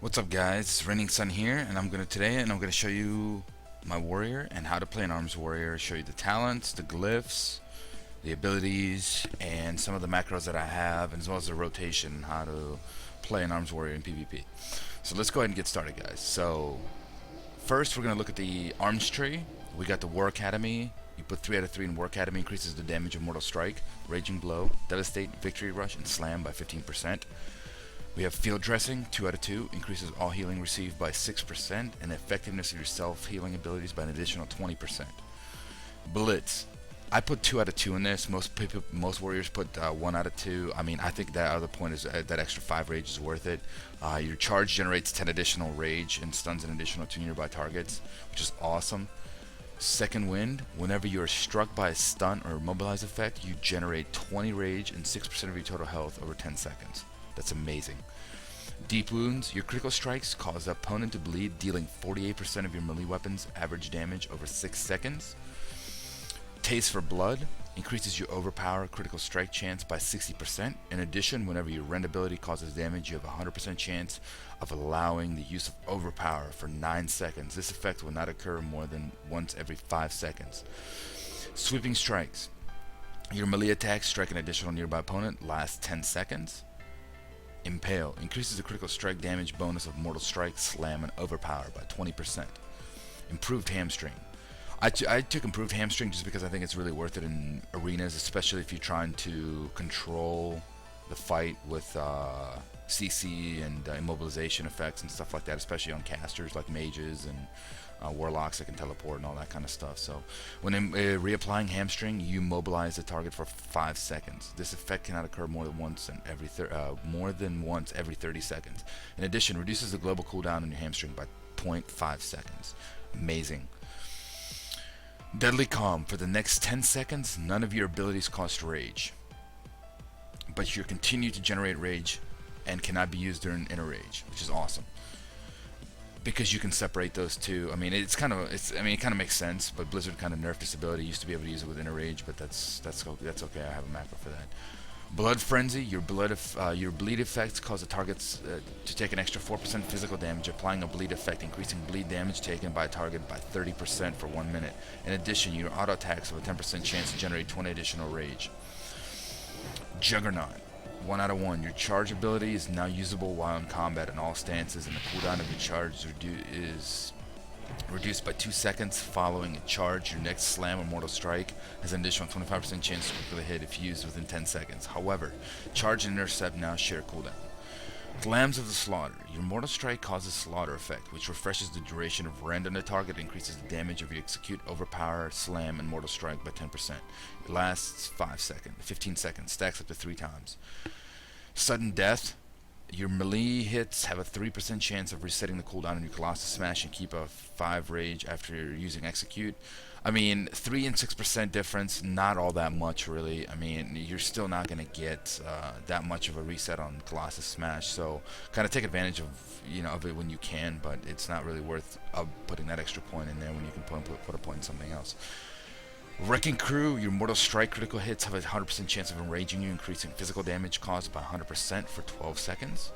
What's up guys, it's Raining Sun here and I'm gonna show you my warrior and how to play an arms warrior, show you the talents, the glyphs, the abilities, and some of the macros that I have, as well as the rotation, how to play an arms warrior in PvP. So let's go ahead and get started guys. So first we're gonna look at the arms tree. We got the War Academy. You put 3 out of 3 in War Academy, increases the damage of Mortal Strike, Raging Blow, Devastate, Victory Rush, and Slam by 15%. We have Field Dressing, 2 out of 2, increases all healing received by 6%, and the effectiveness of your self-healing abilities by an additional 20%. Blitz. I put 2 out of 2 in this. Most warriors put 1 out of 2. I mean, I think that other point is that extra 5 rage is worth it. Your charge generates 10 additional rage and stuns an additional 2 nearby targets, which is awesome. Second Wind, whenever you are struck by a stun or immobilize effect, you generate 20 rage and 6% of your total health over 10 seconds. That's amazing. Deep Wounds, your critical strikes cause the opponent to bleed, dealing 48% of your melee weapons average damage over 6 seconds. Taste for Blood increases your overpower critical strike chance by 60%. In addition, whenever your rend ability causes damage, you have a 100% chance of allowing the use of overpower for 9 seconds. This effect will not occur more than once every 5 seconds. Sweeping Strikes. Your melee attacks strike an additional nearby opponent, lasts 10 seconds. Impale increases the critical strike damage bonus of Mortal Strike, Slam, and Overpower by 20%. Improved Hamstring. I took Improved Hamstring just because I think it's really worth it in arenas, especially if you're trying to control the fight with CC and immobilization effects and stuff like that, especially on casters like mages and warlocks that can teleport and all that kind of stuff. So when reapplying Hamstring, you mobilize the target for 5 seconds. This effect cannot occur more than once every 30 seconds. In addition, reduces the global cooldown on your Hamstring by 0.5 seconds. Amazing. Deadly Calm. For the next 10 seconds, none of your abilities cost rage, but you continue to generate rage and cannot be used during inner rage, which is awesome because you can separate those two. I mean, it kind of makes sense, but Blizzard kind of nerfed this ability. Used to be able to use it with inner rage, but that's okay. I have a macro for that. Blood Frenzy. Your bleed effects cause the targets to take an extra 4% physical damage, applying a bleed effect, increasing bleed damage taken by a target by 30% for 1 minute. In addition, your auto attacks have a 10% chance to generate 20 additional rage. Juggernaut. 1 out of 1. Your charge ability is now usable while in combat in all stances, and the cooldown of your charge is reduced by 2 seconds following a charge. Your next slam or mortal strike has an additional 25% chance to quickly hit if used within 10 seconds. However, charge and intercept now share cooldown. Lambs of the Slaughter. Your mortal strike causes slaughter effect, which refreshes the duration of rend on the target, increases the damage of your execute, overpower, slam, and mortal strike by 10%. It lasts 15 seconds, stacks up to 3 times. Sudden Death. Your melee hits have a 3% chance of resetting the cooldown on your Colossus Smash and keep a 5 rage after using Execute. I mean, 3 and 6% difference, not all that much really. I mean, you're still not going to get that much of a reset on Colossus Smash, so kind of take advantage of it when you can, but it's not really worth putting that extra point in there when you can put a point in something else. Wrecking Crew. Your Mortal Strike critical hits have a 100% chance of enraging you, increasing physical damage caused by 100% for 12 seconds.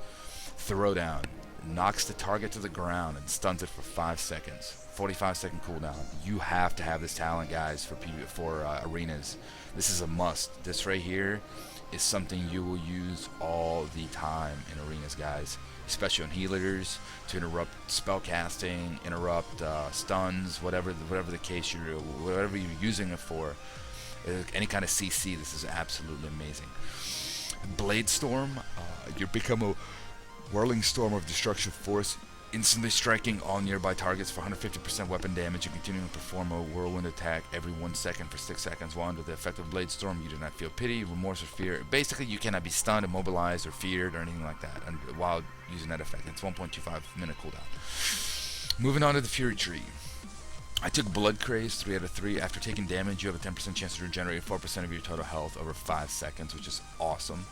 Throwdown. Knocks the target to the ground and stuns it for 5 seconds. 45-second cooldown. You have to have this talent, guys, for arenas. This is a must. This right here is something you will use all the time in arenas, guys, especially on healers, to interrupt spell casting, interrupt stuns, whatever the case whatever you're using it for. Any kind of CC, this is absolutely amazing. Blade Storm. You become a whirling storm of destruction force, instantly striking all nearby targets for 150% weapon damage and continuing to perform a whirlwind attack every 1 second for 6 seconds. While under the effect of Blade Storm, you do not feel pity, remorse, or fear. Basically, you cannot be stunned, immobilized, or feared, or anything like that while using that effect. It's 1.25 minute cooldown. Moving on to the Fury Tree. I took Blood Craze, 3 out of 3. After taking damage, you have a 10% chance to regenerate 4% of your total health over 5 seconds, which is awesome.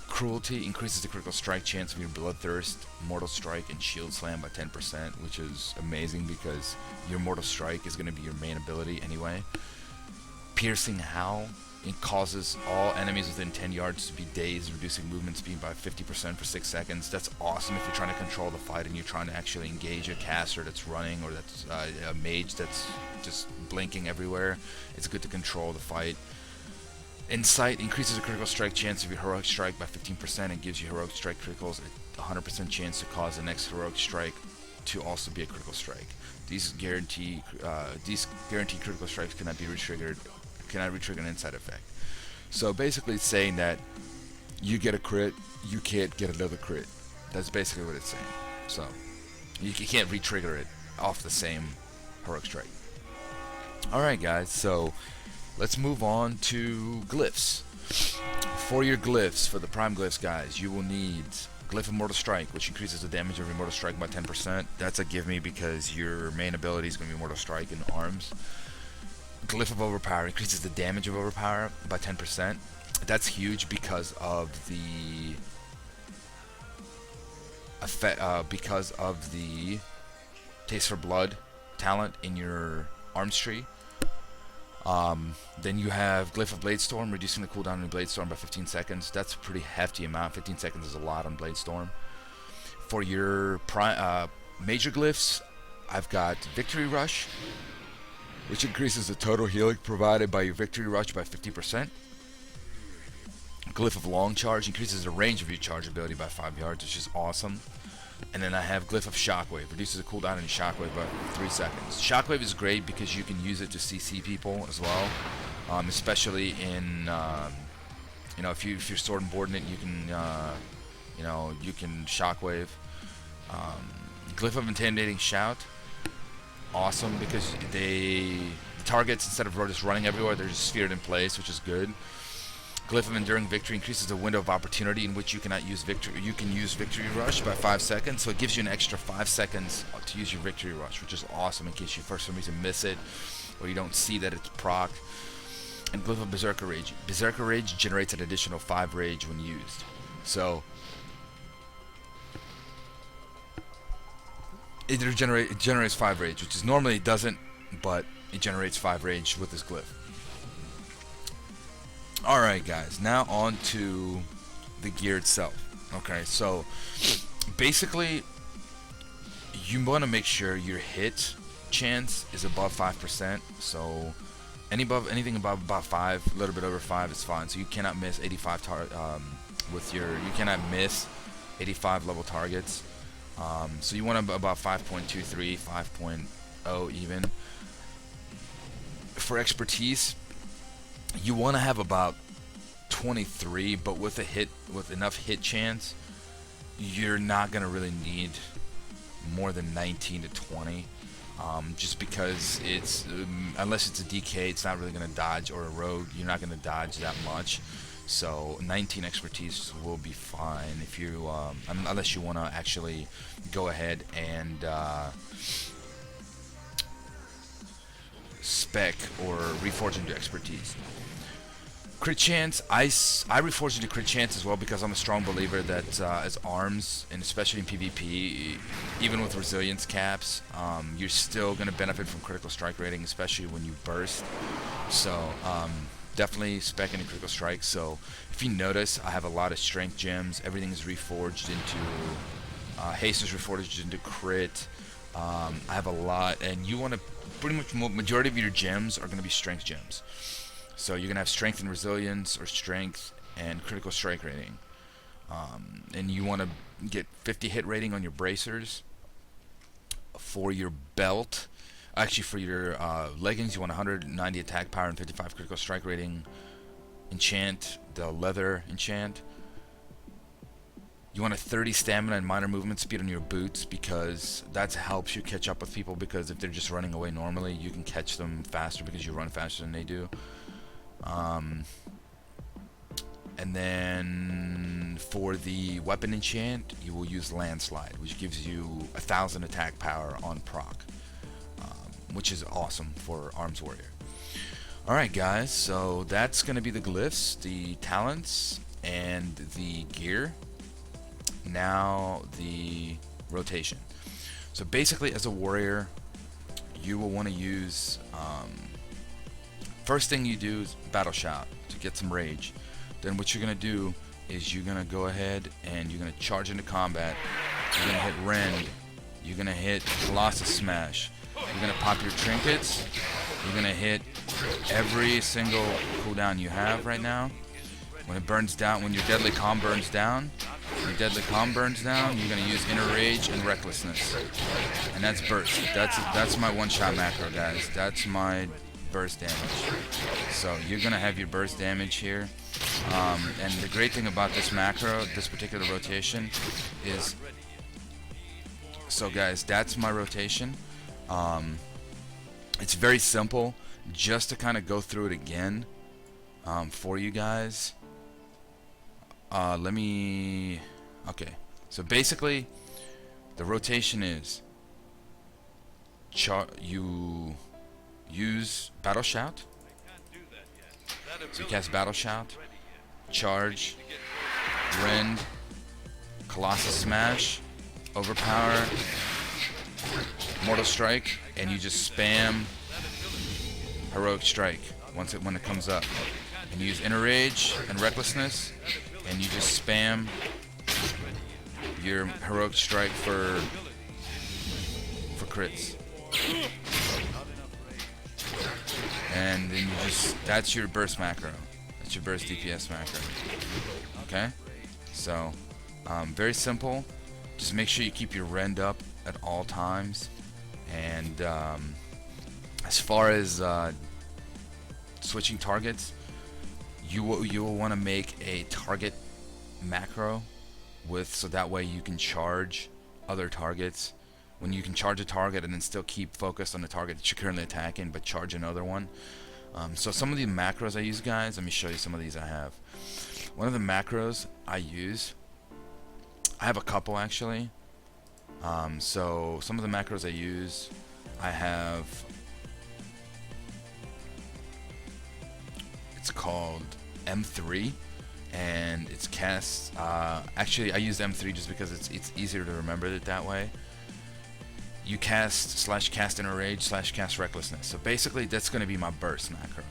Cruelty increases the critical strike chance of your Bloodthirst, Mortal Strike, and Shield Slam by 10%, which is amazing because your Mortal Strike is going to be your main ability anyway. Piercing Howl. It causes all enemies within 10 yards to be dazed, reducing movement speed by 50% for 6 seconds. That's awesome if you're trying to control the fight and you're trying to actually engage a caster that's running, or that's a mage that's just blinking everywhere. It's good to control the fight. Insight increases the critical strike chance of your heroic strike by 15% and gives you heroic strike criticals a 100% chance to cause the next heroic strike to also be a critical strike. These guarantee critical strikes cannot retrigger an insight effect. So basically it's saying that you get a crit, you can't get another crit. That's basically what it's saying. So you can't retrigger it off the same heroic strike. Alright guys, so let's move on to glyphs. For your glyphs, for the prime glyphs guys, you will need Glyph of Mortal Strike, which increases the damage of your Mortal Strike by 10%. That's a give me because your main ability is going to be Mortal Strike in arms. Glyph of Overpower increases the damage of Overpower by 10%. That's huge because of the Taste for Blood talent in your arms tree. Then you have Glyph of Bladestorm, reducing the cooldown on Bladestorm by 15 seconds. That's a pretty hefty amount. 15 seconds is a lot on Bladestorm. For your major glyphs, I've got Victory Rush, which increases the total healing provided by your Victory Rush by 50%. Glyph of Long Charge increases the range of your charge ability by 5 yards, which is awesome. And then I have Glyph of Shockwave, reduces the cooldown in Shockwave by 3 seconds. Shockwave is great because you can use it to CC people as well, especially in, if you're sword and boarding it, you can, you can Shockwave. Glyph of Intimidating Shout, awesome because the targets, instead of just running everywhere, they're just sphered in place, which is good. Glyph of Enduring Victory increases the window of opportunity in which you cannot use victory. You can use Victory Rush by 5 seconds, so it gives you an extra 5 seconds to use your Victory Rush, which is awesome in case you for some reason miss it or you don't see that it's proc. And Glyph of Berserker Rage. Berserker Rage generates an additional 5 rage when used. So it generates 5 rage, which is normally it doesn't, but it generates 5 rage with this glyph. Alright guys, now on to the gear itself. Okay, so basically you want to make sure your hit chance is above 5%. So anything above about 5, a little bit over 5 is fine. So you cannot miss 85 you cannot miss 85 level targets. So you want to about 5.23, 5.0 even. For expertise, you want to have about 23, but with enough hit chance, you're not going to really need more than 19 to 20. Just because it's unless it's a DK, it's not really going to dodge, or a rogue, you're not going to dodge that much. So 19 expertise will be fine if you unless you want to actually go ahead and spec or reforge into expertise. Crit chance, I reforge into crit chance as well because I'm a strong believer that as arms, and especially in PvP, even with resilience caps, you're still going to benefit from critical strike rating, especially when you burst. So definitely spec into critical strike. So if you notice, I have a lot of strength gems. Everything is reforged into haste is reforged into crit. I have a lot, and you want to pretty much majority of your gems are going to be strength gems. So you're going to have strength and resilience, or strength and critical strike rating. And you want to get 50 hit rating on your bracers. For your belt, actually for your leggings, you want 190 attack power and 55 critical strike rating. Enchant, the leather enchant. You want a 30 stamina and minor movement speed on your boots because that helps you catch up with people, because if they're just running away normally, you can catch them faster because you run faster than they do. And then for the weapon enchant, you will use Landslide, which gives you 1,000 attack power on proc, which is awesome for Arms Warrior. Alright guys, so that's going to be the glyphs, the talents, and the gear. Now the rotation. So basically as a warrior, you will want to use first thing you do is Battle Shout to get some rage. Then what you're gonna do is you're gonna go ahead and you're gonna charge into combat. You're gonna hit Rend. You're gonna hit Colossus Smash. You're gonna pop your trinkets. You're gonna hit every single cooldown you have right now. When it burns down, when your Deadly Calm burns down, you're gonna use Inner Rage and Recklessness, and that's burst. That's my one-shot macro, guys. That's my burst damage. So you're gonna have your burst damage here, and the great thing about this macro, this particular rotation, is, so guys, that's my rotation. It's very simple. Just to kind of go through it again for you guys. Okay, so basically the rotation is you use Battle Shout, so you cast Battle Shout, charge, Rend, Colossus Smash, Overpower, Mortal Strike, and you just spam Heroic Strike when it comes up, and you use Inner Rage and Recklessness, and you just spam your Heroic Strike for crits, and then you just, that's your burst macro, that's your burst DPS macro. Okay, so very simple. Just make sure you keep your Rend up at all times, and as far as switching targets, you will want to make a target macro so that way you can charge other targets. When you can charge a target and then still keep focused on the target that you're currently attacking, but charge another one. So some of the macros I use, guys, let me show you some of these I have. One of the macros I use, I have a couple actually. So some of the macros I use, I have, it's called M3, and it's cast, actually I use M3 just because it's easier to remember it that way. You cast /cast Inner Rage /cast Recklessness. So basically that's going to be my burst macro.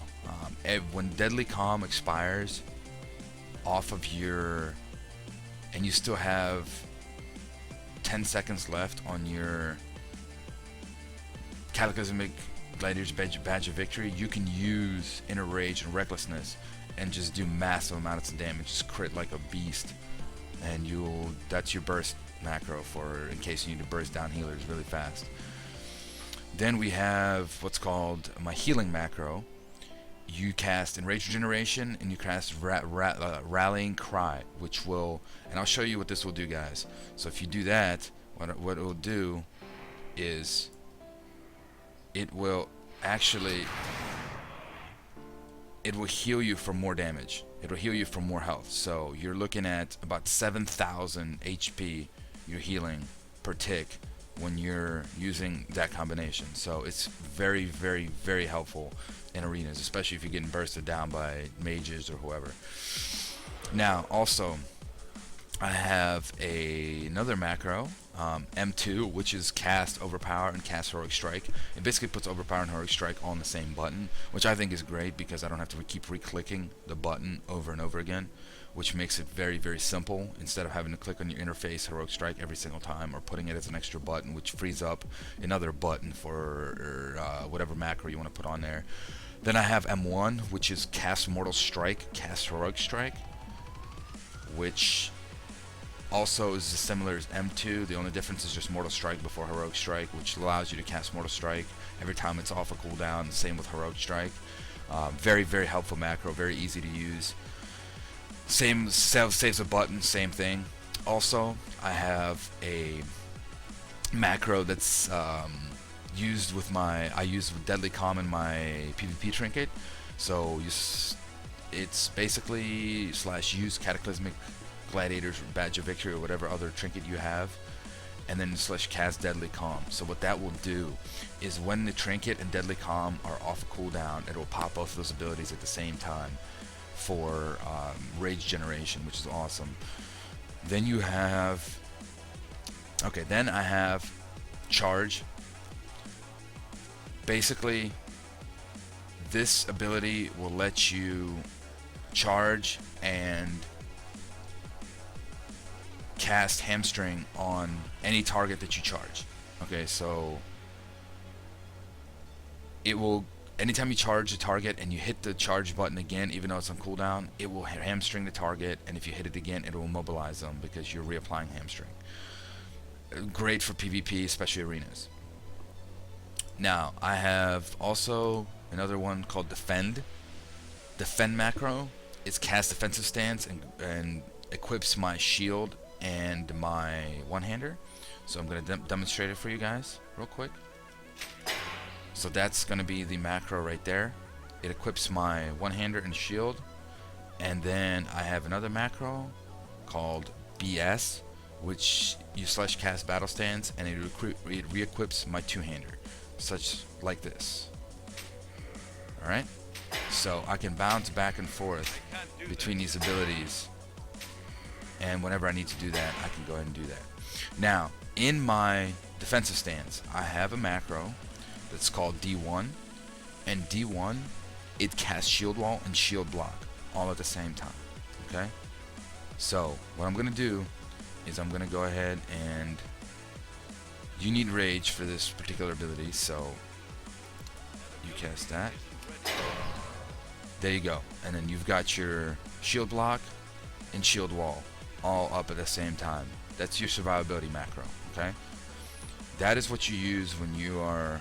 When Deadly Calm expires off of your, and you still have 10 seconds left on your Cataclysmic Gladiator's Badge of Victory, you can use Inner Rage and Recklessness and just do massive amounts of damage, just crit like a beast, and that's your burst macro for in case you need to burst down healers really fast. Then we have what's called my healing macro. You cast Enrage Regeneration and you cast Rallying Cry, which will, and I'll show you what this will do, guys. So if you do that, what it will do is it will heal you for more damage. It will heal you for more health. So you're looking at about 7,000 HP you're healing per tick when you're using that combination. So it's very, very, very helpful in arenas, especially if you're getting bursted down by mages or whoever. Now, also, I have another macro, M2, which is cast Overpower and cast Heroic Strike. It basically puts Overpower and Heroic Strike on the same button, which I think is great because I don't have to keep re-clicking the button over and over again, which makes it very, very simple instead of having to click on your interface Heroic Strike every single time or putting it as an extra button, which frees up another button for whatever macro you want to put on there. Then I have M1, which is cast Mortal Strike, cast Heroic Strike, which also is as similar as M2. The only difference is just Mortal Strike before Heroic Strike, which allows you to cast Mortal Strike every time it's off a cooldown. Same with Heroic Strike. Very, very helpful macro, very easy to use. Same, saves a button, same thing. Also, I have a macro that's used with I use Deadly Calm in my PvP trinket. So it's basically /use Cataclysmic Gladiator's Badge of Victory or whatever other trinket you have, and then /cast Deadly Calm. So what that will do is when the trinket and Deadly Calm are off a cooldown, it will pop both of those abilities at the same time for rage generation, which is awesome. Then you have, okay, then I have charge. Basically, this ability will let you charge and cast hamstring on any target that you charge. Okay, so it will, anytime you charge a target and you hit the charge button again, even though it's on cooldown, it will hamstring the target, and if you hit it again, it will immobilize them because you're reapplying hamstring. Great for PvP, especially arenas. Now, I have also another one called Defend. Defend macro is cast defensive stance and equips my shield and my one-hander. So I'm going to demonstrate it for you guys real quick. So that's going to be the macro right there. It equips my one-hander and shield. And then I have another macro called BS, which you slash cast battle stance, and it re-equips my two-hander, such like this. Alright? So I can bounce back and forth between these abilities, and whenever I need to do that, I can go ahead and do that. Now, in my defensive stance, I have a macro that's called D1, and D1, it casts shield wall and shield block all at the same time. Okay? So what I'm gonna do is I'm gonna go ahead and, you need rage for this particular ability, so you cast that. There you go, and then you've got your shield block and shield wall all up at the same time. That's your survivability macro. Okay, that is what you use when you are,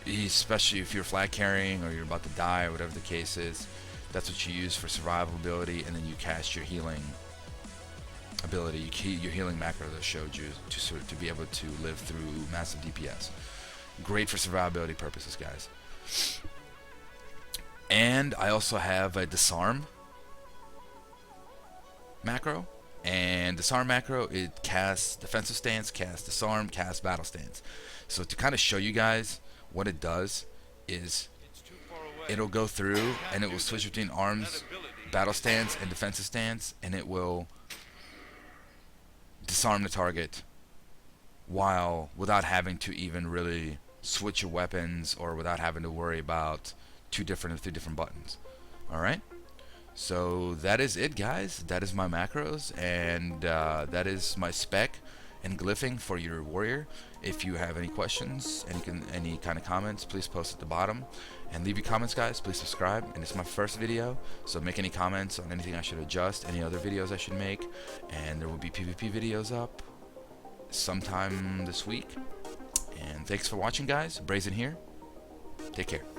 especially if you're flag carrying or you're about to die or whatever the case is. That's what you use for survivability, and then you cast your healing ability, your healing macro that showed you to be able to live through massive DPS. Great for survivability purposes, guys. And I also have a disarm macro, and disarm macro, it casts defensive stance, casts disarm, casts battle stance. So to kind of show you guys what it does is it'll go through and it will switch between arms, battle stance, and defensive stance, and it will disarm the target without having to even really switch your weapons, or without having to worry about three different buttons. Alright, so that is it, guys. That is my macros, and that is my spec and glyphing for your warrior. If you have any questions, any kind of comments, please post at the bottom and leave your comments, guys. Please subscribe, and it's my first video, so make any comments on anything I should adjust, any other videos I should make, and there will be PvP videos up sometime this week. And thanks for watching, guys. Brazen here. Take care.